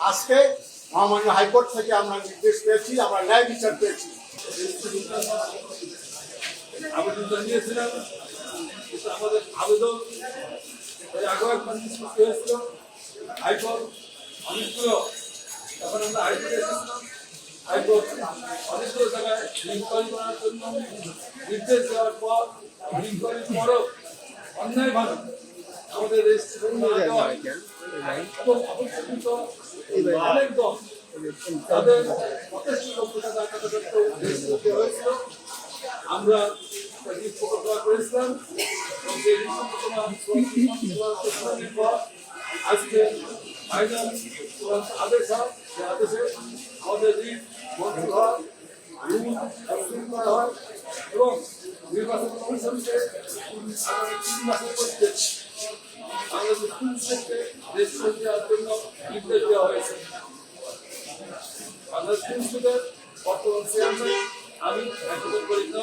আজকে মহামান্য হাইকোর্ট থেকে আমরা নির্দেশ পেয়েছি, আমরা ন্যায় বিচার পেয়েছি। আবেদন জানিয়েছিলাম, কিন্তু আমাদের আবেদন আগেও একবার নিষ্পত্তি হয়েছিল। হাইকোর্ট অনেকগুলো, এখন আমরা হাইকোর্টে এসেছিলাম, হাইকোর্ট অনেকগুলো জায়গায় ইনকোয়ারি করার জন্য নির্দেশ দেওয়ার পর ইনকোয়ারির পরও অন্যায়ভাবে আমাদের রেজিস্ট্রেশন না দেওয়ায় এবং অপেক্ষাকৃত অনেক দল তাদের 85 লাখ টাকা রেজিস্ট্রেশন হয়েছিল। আমরা প্রকাশ করেছিলাম এবং সেই রিপোর্টের পর আজকে ফাইনাল আদেশ হয়, সে আদেশে আমাদের রিট মন্ত্রী হয়, রুল করা হয় এবং নির্বাচন কমিশনকে আগামী 3 মাসের মধ্যে বাংলাদেশ পুলিশকে রেজিস্ট্রেশন দেওয়ার জন্য নির্দেশ দেওয়া হয়েছে। বাংলাদেশ পুলিশের বর্তমান চেয়ারম্যান আমি অ্যাডভোকেট ফরিদ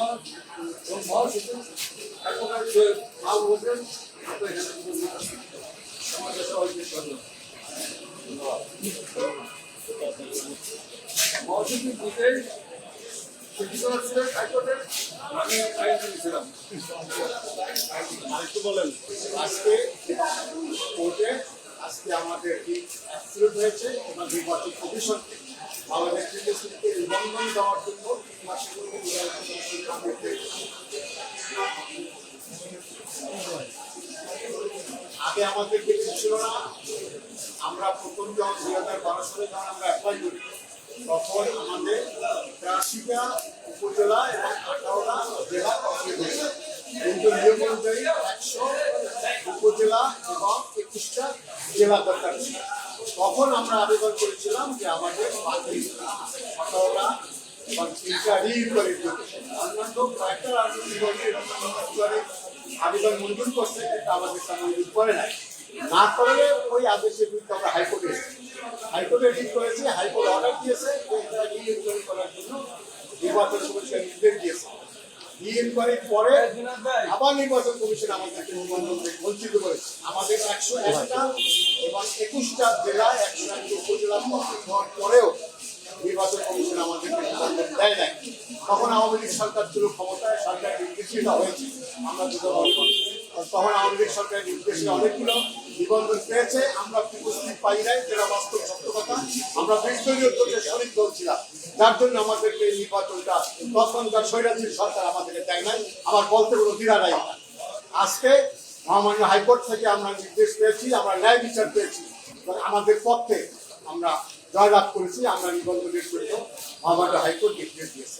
এবং মহাসচিব অ্যাডভোকেট সৈয়দ মাহবুব হোসেন আমাদের সবাইকে ধন্যবাদ। মহাসচিব নিজেই সিটিজেন ছিলেন হাইকোর্টের, আমি আইনজীবী ছিলাম। আরেকটু বলেন, আজকে কোর্টে আজকে আমাদের অ্যাক্সিডেন্ট হয়েছে এবং নির্বাচন কমিশনকে বাংলাদেশ ক্রিকেটকে নিবন্ধন দেওয়ার জন্য 3 মাসের মধ্যে আগে আমাদের কিছু ছিল না। আমরা প্রথম যখন 2012 সালে যখন আমরা অ্যাপ্লাই করি তখন আমাদের 83টা উপজেলা এবং 18টা জেলা কমপ্লিট হয়েছে, কিন্তু নিয়ম অনুযায়ী 100 উপজেলা এবং 21টা জেলা দরকার ছিল। তখন আমরা আবেদন করেছিলাম যে আমাদের বাকি 18টা এবং 3টা রিইনকোয়ারি করতে। অন্যান্য কয়েকটা রাজনৈতিক দলের আবেদন মঞ্জুর করছে, কিন্তু আমাদের তা মঞ্জুর করে নাই। না করলে ওই আদেশের বিরুদ্ধে আমরা হাইকোর্টে এসেছি, হাইকোর্টে ঠিক করেছি, হাইকোর্ট অর্ডার দিয়েছে যে এটা রিইনকোয়ারি করার জন্য নির্বাচন কমিশন নির্দেশ দিয়েছে। রিইনকোয়ারির পরে আবার নির্বাচন কমিশন আমাদেরকে নিবন্ধন থেকে বঞ্চিত করেছে। আমাদের 101টা এবং 21টা জেলায় 101 উপজেলা হওয়ার পরেও নির্বাচন কমিশন আমাদেরকে নিবন্ধন দেয় নাই। তখন আওয়ামী লীগ সরকার ছিল ক্ষমতায়, সরকার নির্দেশিত হয়েছে, আমরা দুটো তখন আওয়ামী লীগ সরকারের নির্দেশে অনেকগুলো নিবন্ধন পেয়েছে, আমরা উপস্থিত পাই নাই, যেটা বাস্তব সত্য কথা। আমরা বিরোধী দলের শরিক দল ছিলাম, যার জন্য আমাদেরকে এই নির্বাচনটা তখনকার স্বৈরাচারী সরকার আমাদেরকে দেয় নাই। আমার বলতে কোনো দ্বিধা নাই। আজকে মহামান্য হাইকোর্ট থেকে আমরা নির্দেশ পেয়েছি, আমরা ন্যায় বিচার পেয়েছি এবং আমাদের পক্ষে আমরা জয়লাভ করেছি। আমরা নিবন্ধনের জন্য মহামান্য হাইকোর্ট নির্দেশ দিয়েছে।